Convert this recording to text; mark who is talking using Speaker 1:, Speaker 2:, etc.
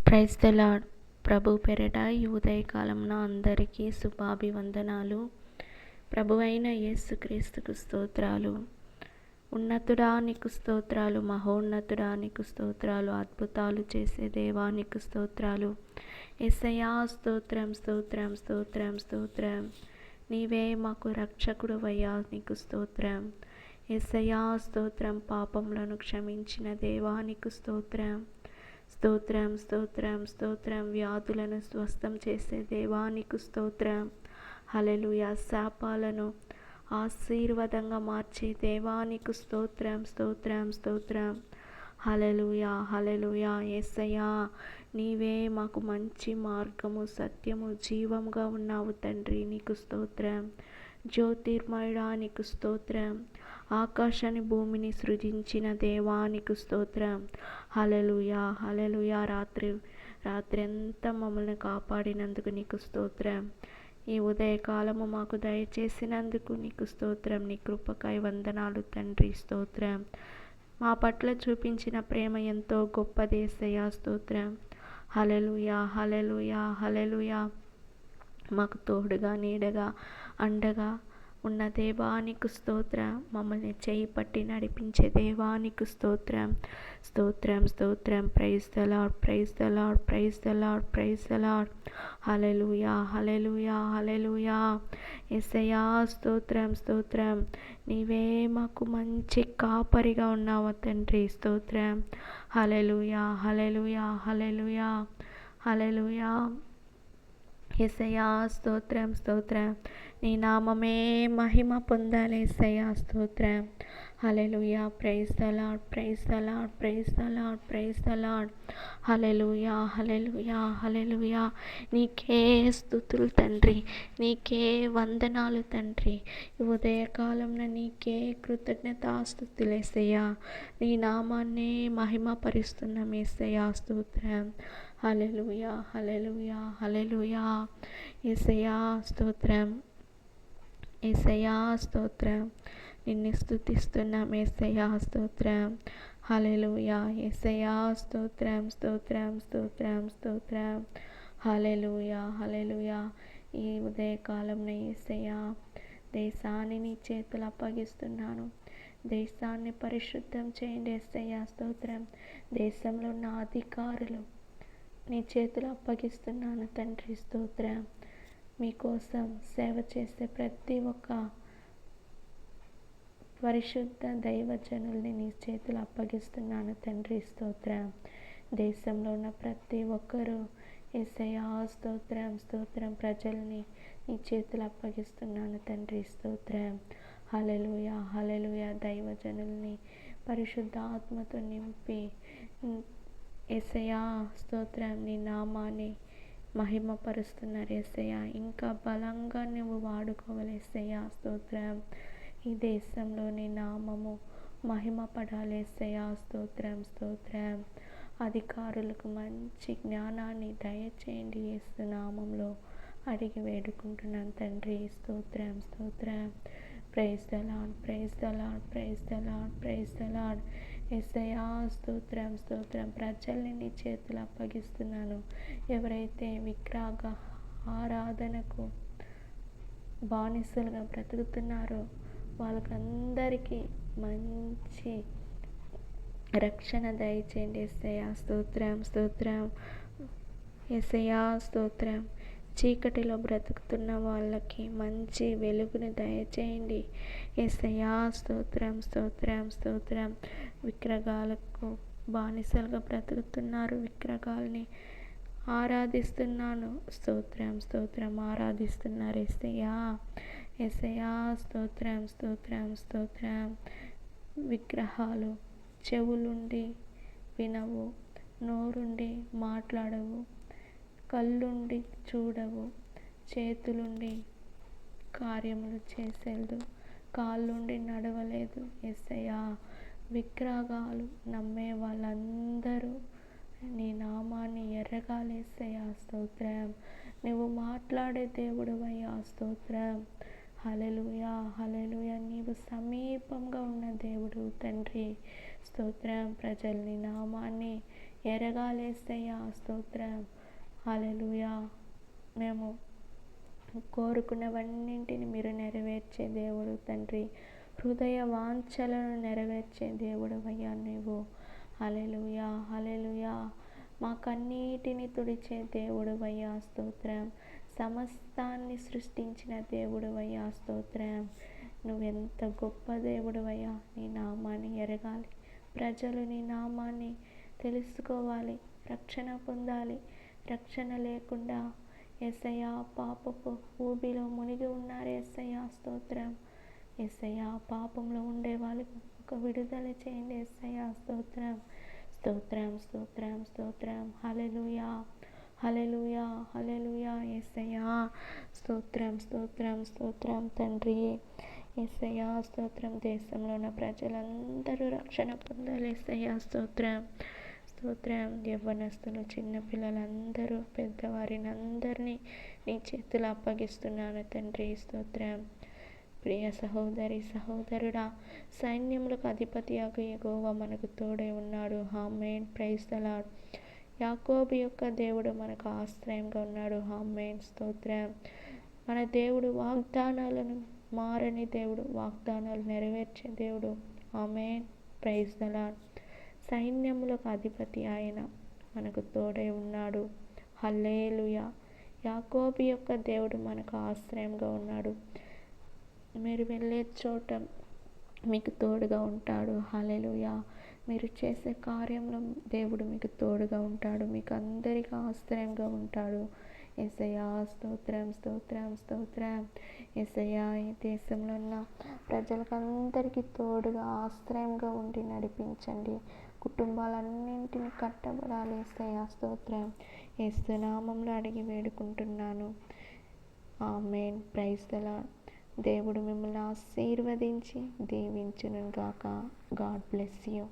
Speaker 1: Praise the lord. ప్రభు పేరిట ఈ ఉదయకాలమున అందరికీ శుభాభివందనాలు. ప్రభువైన యేసుక్రీస్తుకు స్తోత్రాలు. ఉన్నతుడా నీకు స్తోత్రాలు, మహోన్నతుడా నీకు స్తోత్రాలు, అద్భుతాలు చేసే దేవానికి స్తోత్రాలు. యేసయ్యా స్తోత్రం స్తోత్రం స్తోత్రం స్తోత్రం. నీవే మాకు రక్షకుడు వయ్యా, నీకు స్తోత్రం. యేసయ్యా స్తోత్రం. పాపములను క్షమించిన దేవానికి స్తోత్రం. స్తోత్రం స్తోత్రం స్తోత్రం. వ్యాధులను స్వస్థం చేసే దేవానికి స్తోత్రం. హల్లెలూయా. శాపాలను ఆశీర్వాదంగా మార్చే దేవానికి స్తోత్రం స్తోత్రం స్తోత్రం. హల్లెలూయా హల్లెలూయా. యేసయ్యా నీవే మాకు మంచి మార్గము, సత్యము, జీవముగా ఉన్నావు తండ్రి, నీకు స్తోత్రం. జ్యోతిర్మయుడా నీకు స్తోత్రం. ఆకాశాన్ని భూమిని సృజించిన దేవానికి స్తోత్రం. హల్లెలూయా హల్లెలూయా. రాత్రి అంతా మమ్మల్ని కాపాడినందుకు నీకు స్తోత్రం. ఈ ఉదయకాలము మాకు దయచేసినందుకు నీకు స్తోత్రం. నీ కృపకై వందనాలు తండ్రి, స్తోత్రం. మా పట్ల చూపించిన ప్రేమ ఎంతో గొప్పది యేసయ్యా, స్తోత్రం. హల్లెలూయా హల్లెలూయా హల్లెలూయా. మాకు తోడుగా, నీడగా, అండగా ఉన్న దేవానికి స్తోత్రం. మమ్మల్ని చేయి పట్టి నడిపించే దేవానికి స్తోత్రం స్తోత్రం స్తోత్రం. Praise the lord, praise the lord, praise the lord, praise the lord. Hallelujah hallelujah hallelujah. యేసయ్యా స్తోత్రం స్తోత్రం. నీవే మాకు మంచి కాపరిగా ఉన్నావు తండ్రి, స్తోత్రం. హల్లెలూయా హల్లెలూయా హల్లెలూయా హల్లెలూయా. యేసయ్యా స్తోత్రం స్తోత్రం. నీ నామమే మహిమ పొందాలి యేసయ్యా, స్తోత్రం. హల్లెలూయా. Praise the lord, praise the lord, praise the lord, praise the lord. Hallelujah hallelujah hallelujah. నీకే స్తుతులు తండ్రి, నీకే వందనాలు తండ్రి. ఉదయకాలంలో నీకే కృతజ్ఞతాస్తుతులు యేసయ్యా. నీ నామాన్నే మహిమపరుస్తున్నాం యేసయ్యా, స్తోత్రం. హల్లెలూయా హల్లెలూయా హల్లెలూయా. యేసయ్యా స్తోత్రం. యేసయ్యా స్తోత్రం. నిన్ను స్తుతిస్తున్నాం యేసయ్యా, స్తోత్రం. హల్లెలూయా. యేసయ్యా స్తోత్రం స్తోత్రం స్తోత్రం స్తోత్రం. హల్లెలూయా హల్లెలూయా. ఈ ఉదయకాలంలో యేసయ్యా దేశాన్ని నీ చేతులు అప్పగిస్తున్నాను. దేశాన్ని పరిశుద్ధం చేయండి యేసయ్యా, స్తోత్రం. దేశంలో ఉన్న అధికారులు నీ చేతులు అప్పగిస్తున్నాను తండ్రి, స్తోత్రం. మీకోసం సేవ చేసే ప్రతి ఒక్క పరిశుద్ధ దైవజనుల్ని నీ చేతులు అప్పగిస్తున్నాను తండ్రి, స్తోత్రం. దేశంలో ఉన్న ప్రతి ఒక్కరూ యేసయ్యా స్తోత్రం స్తోత్రం. ప్రజల్ని నీ చేతులు అప్పగిస్తున్నాను తండ్రి, స్తోత్రం. హల్లెలూయా హల్లెలూయా. దైవజనుల్ని పరిశుద్ధ ఆత్మతో నింపి యేసయ్యా స్తోత్రం, నీ నామాన్ని మహిమపరుస్తున్నారు యేసయ్యా. ఇంకా బలంగా నువ్వు వాడుకోవాలి యేసయ్యా, స్తోత్రం. ఈ దేశంలో నీ నామము మహిమపడాలి యేసయ్యా, స్తోత్రం స్తోత్రం. అధికారులకు మంచి జ్ఞానాన్ని దయచేయండి యేసు నామంలో అడిగి వేడుకుంటున్నాను తండ్రి, స్తోత్రం స్తోత్రం. Praise the lord, praise the lord, praise the lord, praise the lord. యేసయ్యా స్తోత్రం స్తోత్రం. ప్రజల్ని నీ చేతులు అప్పగిస్తున్నాను. ఎవరైతే విగ్రహ ఆరాధనకు బానిసలుగా బ్రతుకుతున్నారో వాళ్ళకందరికీ మంచి రక్షణ దయచేయండి యేసయ్యా, స్తోత్రం స్తోత్రం. యేసయ్యా స్తోత్రం. చీకటిలో బ్రతుకుతున్న వాళ్ళకి మంచి వెలుగుని దయచేయండి యేసయ్యా, స్తోత్రం స్తోత్రం స్తోత్రం. విగ్రహాలకు బానిసలుగా బ్రతుకుతున్నారు, విగ్రహాలని ఆరాధిస్తున్నాను, స్తోత్రం స్తోత్రం. ఆరాధిస్తున్నారు యేసయ్యా, యేసయ్యా స్తోత్రం స్తోత్రం స్తోత్రం. విగ్రహాలు చెవులుండి వినవు, నోరుండి మాట్లాడవు, కళ్ళుండి చూడవు, చేతులుండి కార్యములు చేసేదు, కాళ్ళుండి నడవలేదు యేసయ్యా. విగ్రహాలు నమ్మే వాళ్ళందరూ నీ నామాన్ని ఎరగాలి యేసయ్యా, స్తోత్రం. నువ్వు మాట్లాడే దేవుడు అయ్యా, స్తోత్రం. హల్లెలూయా హల్లెలూయా. నీవు సమీపంగా ఉన్న దేవుడు తండ్రి, స్తోత్రం. ప్రజల్ని నామాన్ని ఎరగాలి యేసయ్యా. స్తోత్రం. హల్లెలూయా. మేము కోరుకున్నవన్నింటిని మీరు నెరవేర్చే దేవుడు తండ్రి. హృదయ వాంఛలను నెరవేర్చే దేవుడవయ్యా నీవు. హల్లెలూయా, హల్లెలూయా. మా కన్నీటిని తుడిచే దేవుడవయ్యా. స్తోత్రం. సమస్తాన్ని సృష్టించిన దేవుడవయ్యా. స్తోత్రం. నువ్వెంత గొప్ప దేవుడవయ్యా. నీ నామాన్ని ఎరగాలి, ప్రజలు నీ నామాన్ని తెలుసుకోవాలి, రక్షణ పొందాలి. రక్షణ లేకుండా యేసయ్యా పాపపు ఊబిలో మునిగి ఉన్నారు యేసయ్యా. స్తోత్రం. యేసయ్యా పాపంలో ఉండే వాళ్ళకి ఒక విడుదల చేయండి యేసయ్యా. స్తోత్రం, స్తోత్రం, స్తోత్రం, స్తోత్రం. హల్లెలూయా, హల్లెలూయా, హల్లెలూయా. యేసయ్యా స్తోత్రం, స్తోత్రం, స్తోత్రం తండ్రి. యేసయ్యా స్తోత్రం. దేశంలో ఉన్న ప్రజలందరూ రక్షణ పొందాలి యేసయ్యా. స్తోత్రం, స్తోత్రం. యవ్వనస్తులు, చిన్నపిల్లలందరూ, పెద్దవారిని అందరినీ నీ చేతులు అప్పగిస్తున్నాను తండ్రి. స్తోత్రం. ప్రియ సహోదరి, సహోదరుడా, సైన్యములకు అధిపతియాగు యెహోవా మనకు తోడై ఉన్నాడు. ఆమేన్. Praise the lord. యాకోబు యొక్క దేవుడు మనకు ఆశ్రయంగా ఉన్నాడు. ఆమేన్. స్తోత్రం. మన దేవుడు వాగ్దానాలను మారని దేవుడు, వాగ్దానాలు నెరవేర్చే దేవుడు. ఆమేన్. Praise the lord. సైన్యములకు అధిపతి ఆయన మనకు తోడై ఉన్నాడు. హల్లెలూయా. యాకోబు యొక్క దేవుడు మనకు ఆశ్రయంగా ఉన్నాడు. మీరు వెళ్ళే చోట మీకు తోడుగా ఉంటాడు. హల్లెలూయా. మీరు చేసే కార్యంలో దేవుడు మీకు తోడుగా ఉంటాడు. మీకు అందరికీ ఆశ్రయంగా ఉంటాడు. యేసయ్యా స్తోత్రం, స్తోత్రం, స్తోత్రం. యేసయ్యా ఈ దేశంలో ఉన్న ప్రజలకందరికీ తోడుగా ఆశ్రయంగా ఉండి నడిపించండి. కుటుంబాలన్నింటినీ కట్టబడాలి యేసయ్యా. స్తోత్రం. యేసు నామములో అడిగి వేడుకుంటున్నాను. ఆమేన్. Praise the lord. దేవుడు మిమ్మల్ని ఆశీర్వదించి దీవించును గాక. God bless you.